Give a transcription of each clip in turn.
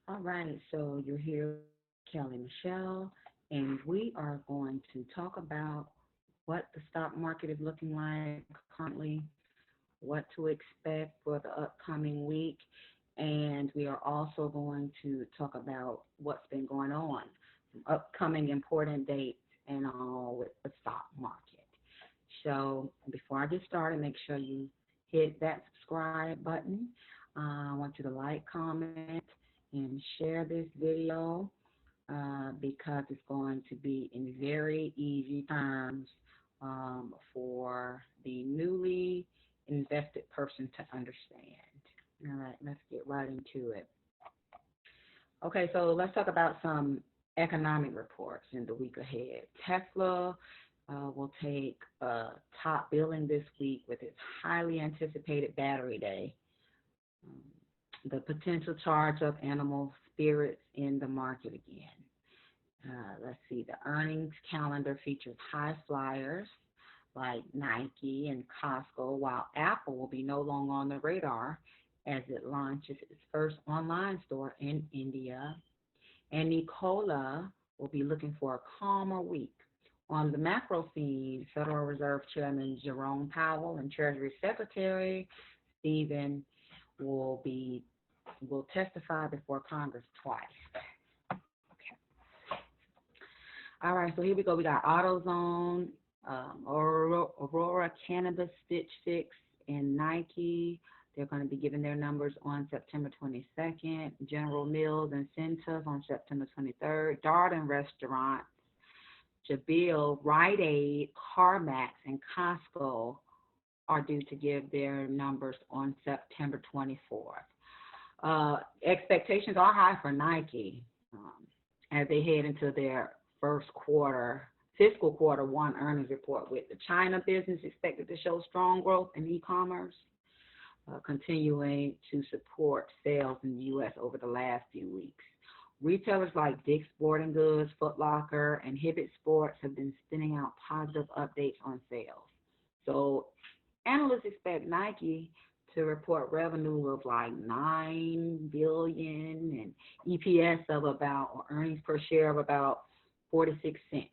All right, so you're here with Kelly Michelle, and we are going to talk about what the stock market is looking like currently, what to expect for the upcoming week, and we are also going to talk about what's been going on, some upcoming important dates, and all with the stock market. So before I get started, make sure you hit that subscribe button. I want you to like, comment, and share this video because it's going to be in very easy terms for the newly invested person to understand. All right, let's get right into it. Okay, so let's talk about some economic reports in the week ahead. Tesla will take top billing this week with its highly anticipated battery day. Um, the potential charge of animal spirits in the market again. Let's see, the earnings calendar features high flyers like Nike and Costco, while Apple will be no longer on the radar as it launches its first online store in India. And Nicola will be looking for a calmer week. On the macro scene, Federal Reserve Chairman Jerome Powell and Treasury Secretary Stephen will be will testify before Congress twice. Okay. All right, so here we go. We got AutoZone, Aurora Cannabis, Stitch Fix, and Nike. They're going to be giving their numbers on September 22nd. General Mills and Cintas on September 23rd. Darden Restaurants, Jabil, Rite Aid, CarMax, and Costco are due to give their numbers on September 24th. Expectations are high for Nike as they head into their first quarter, fiscal quarter one earnings report, with the China business expected to show strong growth in e-commerce, continuing to support sales in the U.S. over the last few weeks. Retailers like Dick's Sporting Goods, Foot Locker, and Hibbett Sports have been spinning out positive updates on sales. So analysts expect Nike to report revenue of like 9 billion and EPS of about, or earnings per share of about 46 cents.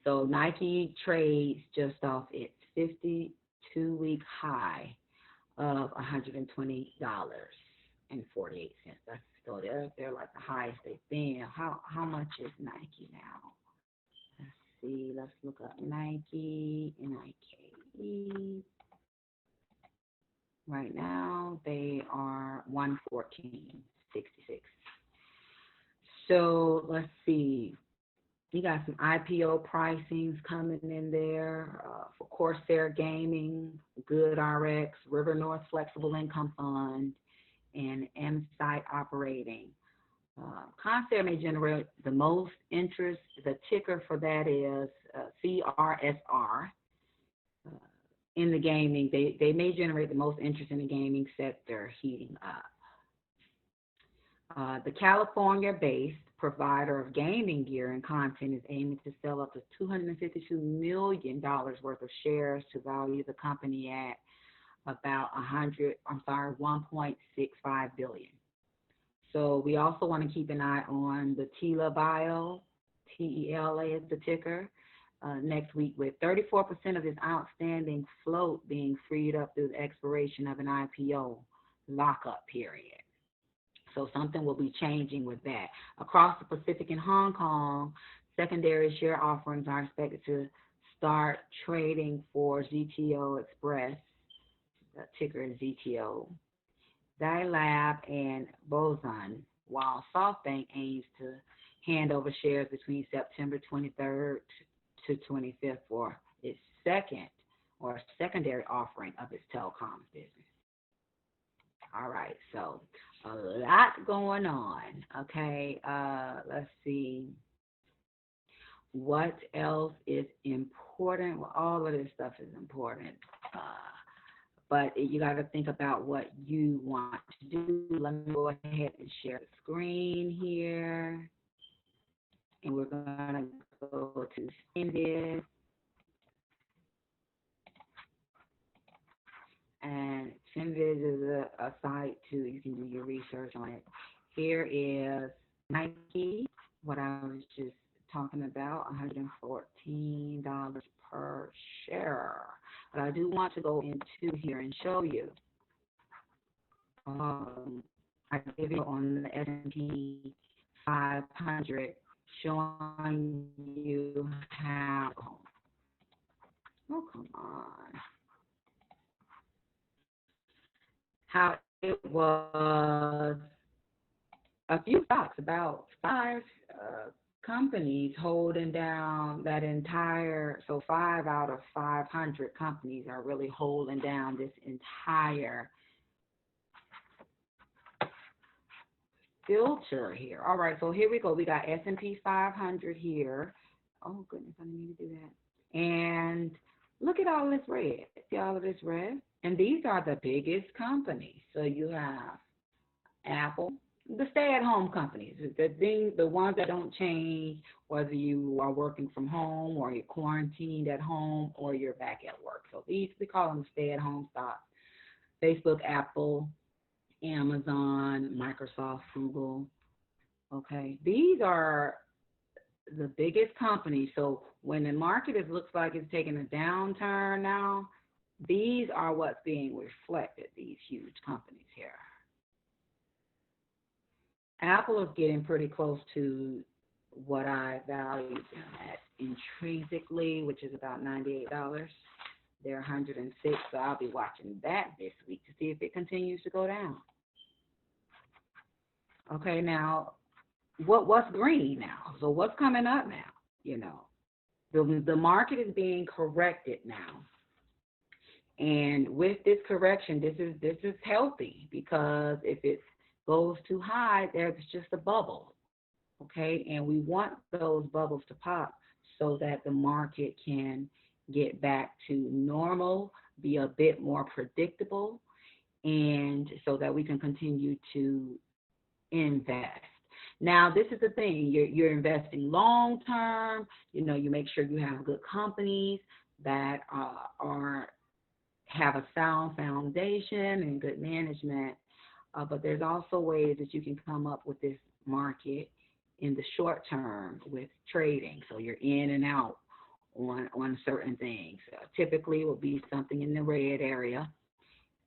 So Nike trades just off its 52-week high of $120.48. So they're like the highest they've been. How much is Nike now? Let's see. Let's look up Nike, Nike. Right now they are 114.66. So let's see. You got some IPO pricings coming in there for Corsair Gaming, GoodRx, River North Flexible Income Fund, and M-Site Operating. Corsair may generate the most interest. The ticker for that is CRSR. Uh, in the gaming, they may generate the most interest in the gaming sector heating up. The California-based provider of gaming gear and content is aiming to sell up to $252 million worth of shares to value the company at about 1.65 billion. So we also want to keep an eye on the Tela Bio, TELA is the ticker, next week, with 34% of its outstanding float being freed up through the expiration of an IPO lockup period. So something will be changing with that. Across the Pacific and Hong Kong, secondary share offerings are expected to start trading for ZTO Express, the ticker is ZTO, Zai Lab, and Bozon, while SoftBank aims to hand over shares between September 23rd to 25th for its second or secondary offering of its telecoms business. All right, so a lot going on. Okay, let's see what else is important. Well, all of this stuff is important, but you got to think about what you want to do. Let me go ahead and share the screen here, and we're gonna go to Finviz, and Finviz is a site too. You can do your research on it. Here is Nike, what I was just talking about, $114 per share. But I do want to go into here and show you. Um, I give you on the S&P 500 showing you how. Oh, come on. How it was a few stocks, about five companies holding down that entire, so 5 out of 500 companies are really holding down this entire filter here. All right, so here we go. We got S&P 500 here. Oh, goodness, I didn't mean to do that. And look at all this red. See all of this red? And these are the biggest companies. So you have Apple, the stay-at-home companies, the ones that don't change whether you are working from home or you're quarantined at home or you're back at work. So these, we call them stay-at-home stocks. Facebook, Apple, Amazon, Microsoft, Google. Okay, these are the biggest companies. So when the market looks like it's taking a downturn now, these are what's being reflected, these huge companies here. Apple is getting pretty close to what I value them at intrinsically, which is about $98. They're 106, so I'll be watching that this week to see if it continues to go down. Okay, now what's green now? So what's coming up now? You know, the market is being corrected now, and with this correction, this is healthy, because if it goes too high, there's just a bubble. Okay, and we want those bubbles to pop so that the market can get back to normal, be a bit more predictable, and so that we can continue to invest. Now, this is the thing, you're investing long term. You know, you make sure you have good companies that have a sound foundation and good management. But there's also ways that you can come up with this market in the short term with trading. So you're in and out on certain things. Typically, it will be something in the red area,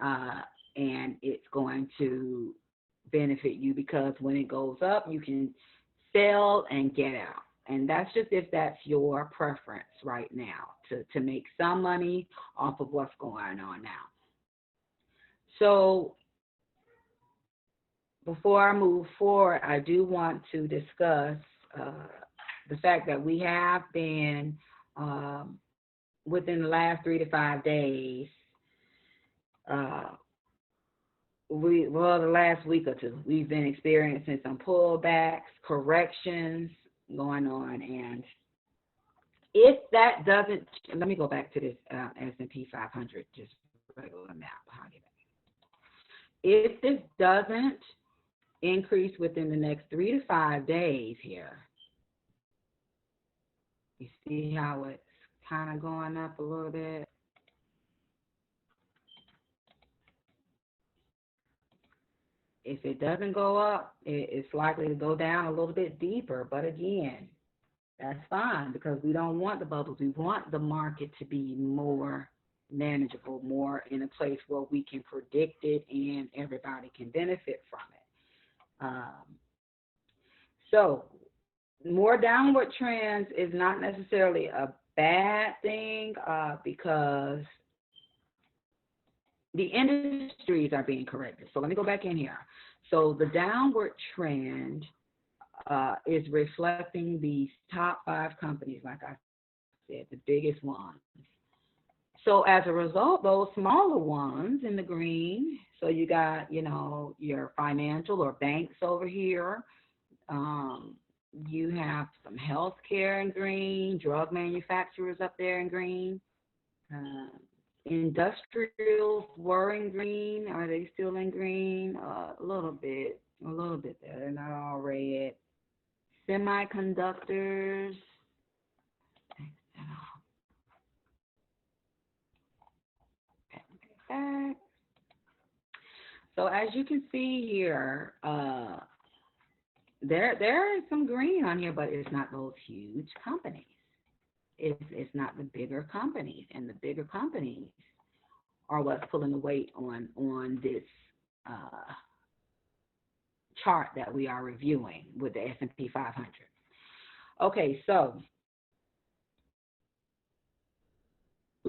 and it's going to benefit you because when it goes up, you can sell and get out. And that's just if that's your preference right now, to make some money off of what's going on now. So before I move forward, I do want to discuss the fact that we have been, within the last 3 to 5 days, the last week or two, we've been experiencing some pullbacks, corrections going on. And if that doesn't, let me go back to this S&P 500, just regular map. If this doesn't increase within the next 3 to 5 days here, you see how it's kind of going up a little bit. If it doesn't go up, it's likely to go down a little bit deeper. But again, that's fine, because we don't want the bubbles. We want the market to be more manageable, more in a place where we can predict it and everybody can benefit from it. So more downward trends is not necessarily a bad thing, because the industries are being corrected. So let me go back in here. So the downward trend is reflecting these top 5 companies, like I said, the biggest ones. So as a result, those smaller ones in the green, so you got, you know, your financial or banks over here. You have some healthcare in green, drug manufacturers up there in green. Industrials were in green. Are they still in green? A little bit there. They're not all red. Semiconductors. So as you can see here, there is some green on here, but it's not those huge companies. It's not the bigger companies, and the bigger companies are what's pulling the weight on this uh, chart that we are reviewing with the S&P 500. Okay, so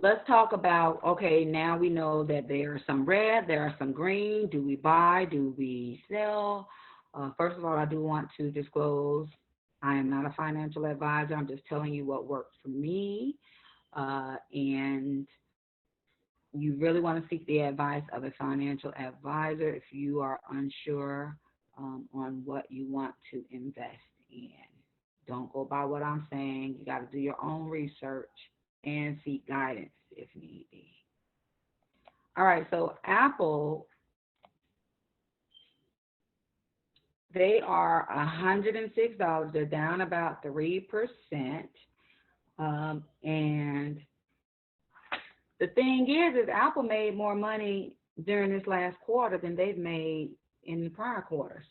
let's talk about, okay, now we know that there are some red, there are some green. Do we buy? Do we sell? First of all, I do want to disclose I am not a financial advisor. I'm just telling you what works for me. And you really want to seek the advice of a financial advisor if you are unsure on what you want to invest in. Don't go by what I'm saying. You got to do your own research and seek guidance if need be. All right, so Apple, they are $106. They're down about 3%. And the thing is Apple made more money during this last quarter than they've made in the prior quarters.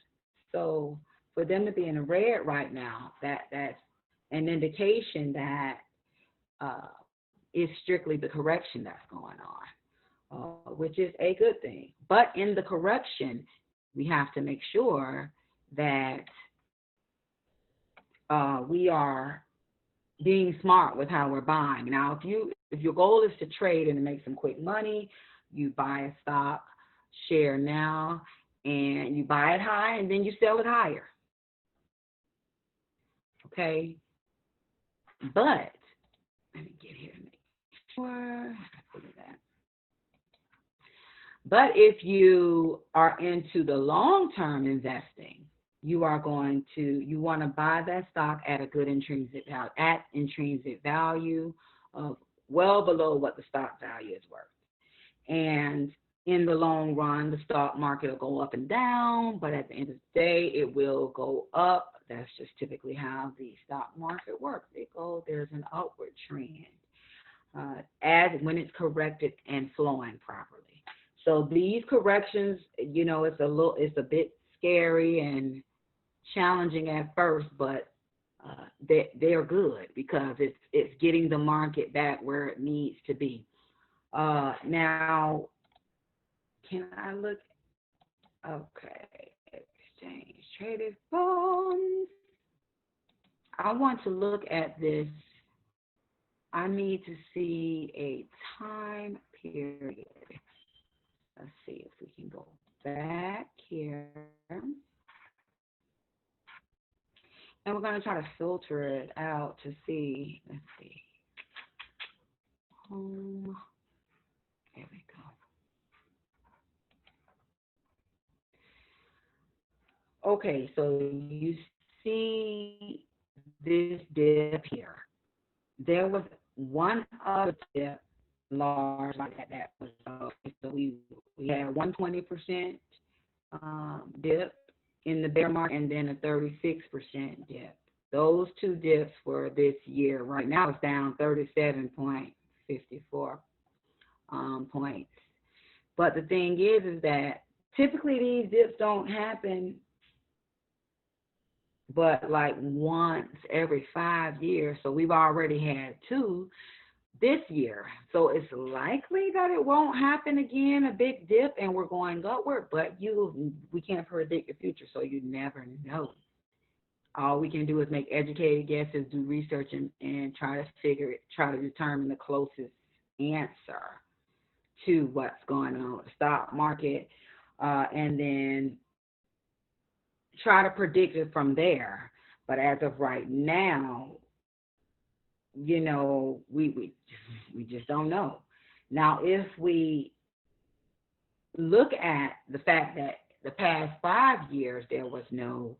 So for them to be in the red right now, that's an indication that it's strictly the correction that's going on, which is a good thing. But in the correction, we have to make sure that we are being smart with how we're buying. Now, if your goal is to trade and to make some quick money, you buy a stock share now, and you buy it high, and then you sell it higher. Okay? But let me get here and make sure. But if you are into the long-term investing, you want to buy that stock at a good intrinsic value of well below what the stock value is worth. And in the long run, the stock market will go up and down, but at the end of the day, it will go up. That's just typically how the stock market works. There's an upward trend as when it's corrected and flowing properly. So these corrections, it's a bit scary and challenging at first, but they're good because it's getting the market back where it needs to be. Now, can I look? Okay, exchange traded bonds. I want to look at this. I need to see a time period. Let's see if we can go back here. And we're going to try to filter it out to see. Let's see. Home. There we go. Okay, so you see this dip here. There was one other dip large like that was so we had a 120% dip in the bear market and then a 36% dip. Those two dips were this year. Right now it's down 37.54 points. But the thing is that typically these dips don't happen but like once every 5 years. So we've already had two this year. So it's likely that it won't happen again, a big dip, and we're going upward, but we can't predict the future, so you never know. All we can do is make educated guesses, do research, and try to determine the closest answer to what's going on with the stock market, and then try to predict it from there. But as of right now, we just don't know. Now, if we look at the fact that the past 5 years there was no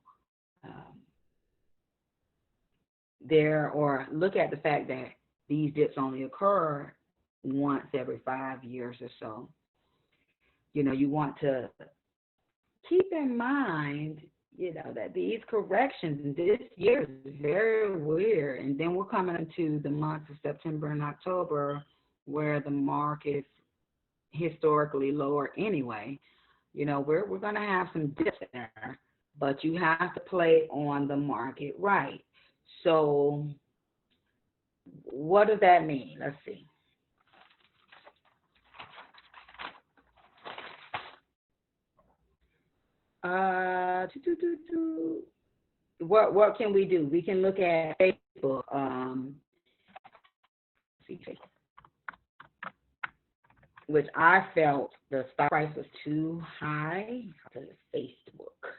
or look at the fact that these dips only occur once every 5 years or so, you want to keep in mind that these corrections this year is very weird. And then we're coming into the months of September and October where the market is historically lower anyway. You know, we're going to have some dips there, but you have to play on the market right. So what does that mean? Let's see. What can we do? We can look at Facebook. See, which I felt the stock price was too high for Facebook.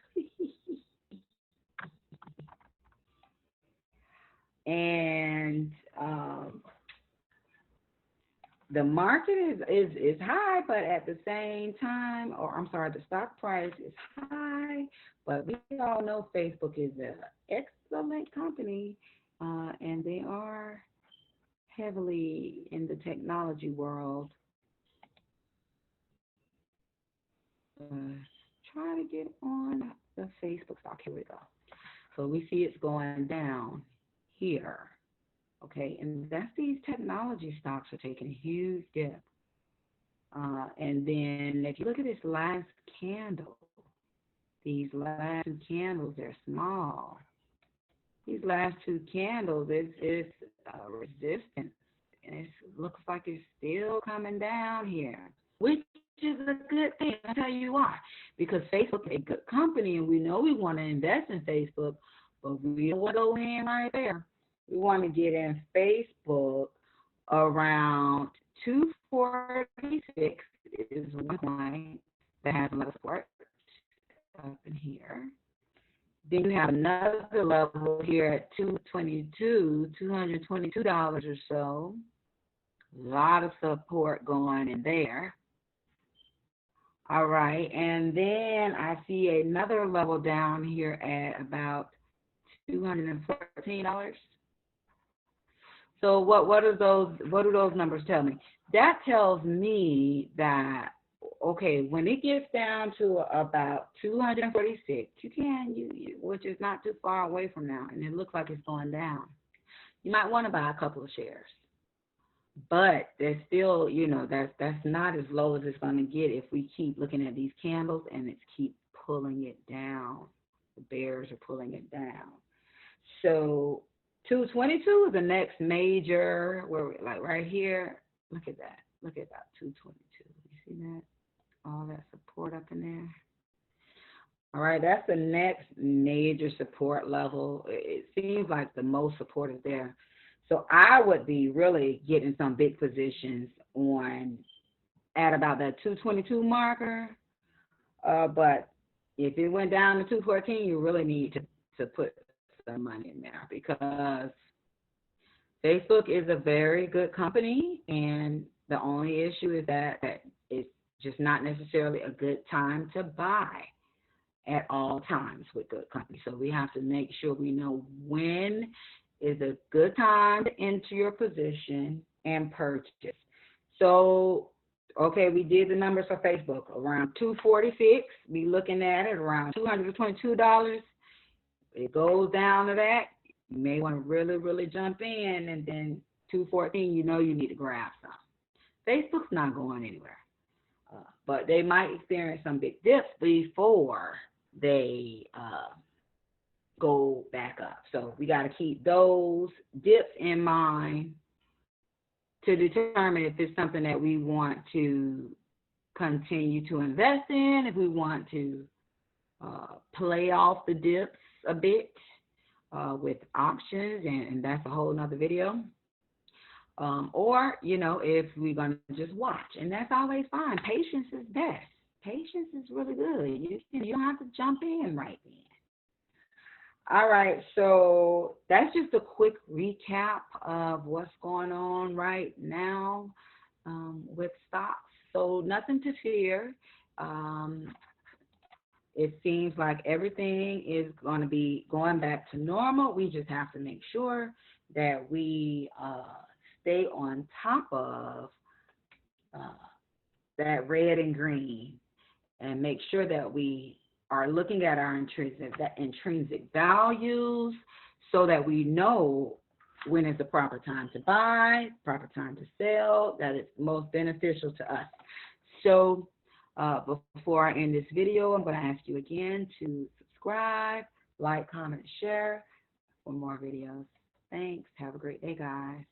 And the market is high, but at the same time, or I'm sorry, the stock price is high, but we all know Facebook is an excellent company, and they are heavily in the technology world. Try to get on the Facebook stock. Here we go. So we see it's going down here. Okay, and that's these technology stocks are taking a huge dip. And then if you look at this last candle, these last two candles, they're small. These last two candles, it's resistance. And it looks like it's still coming down here, which is a good thing. I'll tell you why. Because Facebook is a good company, and we know we want to invest in Facebook, but we don't want to go in right there. We want to get in Facebook around 246 is one point that has a lot of support up in here. Then you have another level here at 222, $222 or so. A lot of support going in there. All right, and then I see another level down here at about $214. So what do those numbers tell me? That tells me that okay, when it gets down to about 246, which is not too far away from now, and it looks like it's going down. You might want to buy a couple of shares, but there's still, that's not as low as it's going to get if we keep looking at these candles and it's keep pulling it down. The bears are pulling it down. So 222 is the next major, where like right here. Look at that. Look at that 222. You see that? All that support up in there. All right, that's the next major support level. It seems like the most support is there. So I would be really getting some big positions on at about that 222 marker. But if it went down to 214, you really need to put some money in there, because Facebook is a very good company, and the only issue is that it's just not necessarily a good time to buy at all times with good companies. So we have to make sure we know when is a good time to enter your position and purchase. So, okay, we did the numbers for Facebook around 246. We looking at it around $222. It goes down to that. You may want to really, really jump in, and then 214, you need to grab some. Facebook's not going anywhere, but they might experience some big dips before they go back up. So we got to keep those dips in mind to determine if it's something that we want to continue to invest in, if we want to play off the dips a bit with options, and that's a whole nother video. Or, if we're going to just watch, and that's always fine. Patience is best. Patience is really good. You don't have to jump in right then. All right, so that's just a quick recap of what's going on right now with stocks. So nothing to fear. It seems like everything is going to be going back to normal. We just have to make sure that we stay on top of that red and green, and make sure that we are looking at our intrinsic values, so that we know when is the proper time to buy, proper time to sell, that it's most beneficial to us. So Before I end this video, I'm going to ask you again to subscribe, like, comment, share for more videos. Thanks. Have a great day, guys.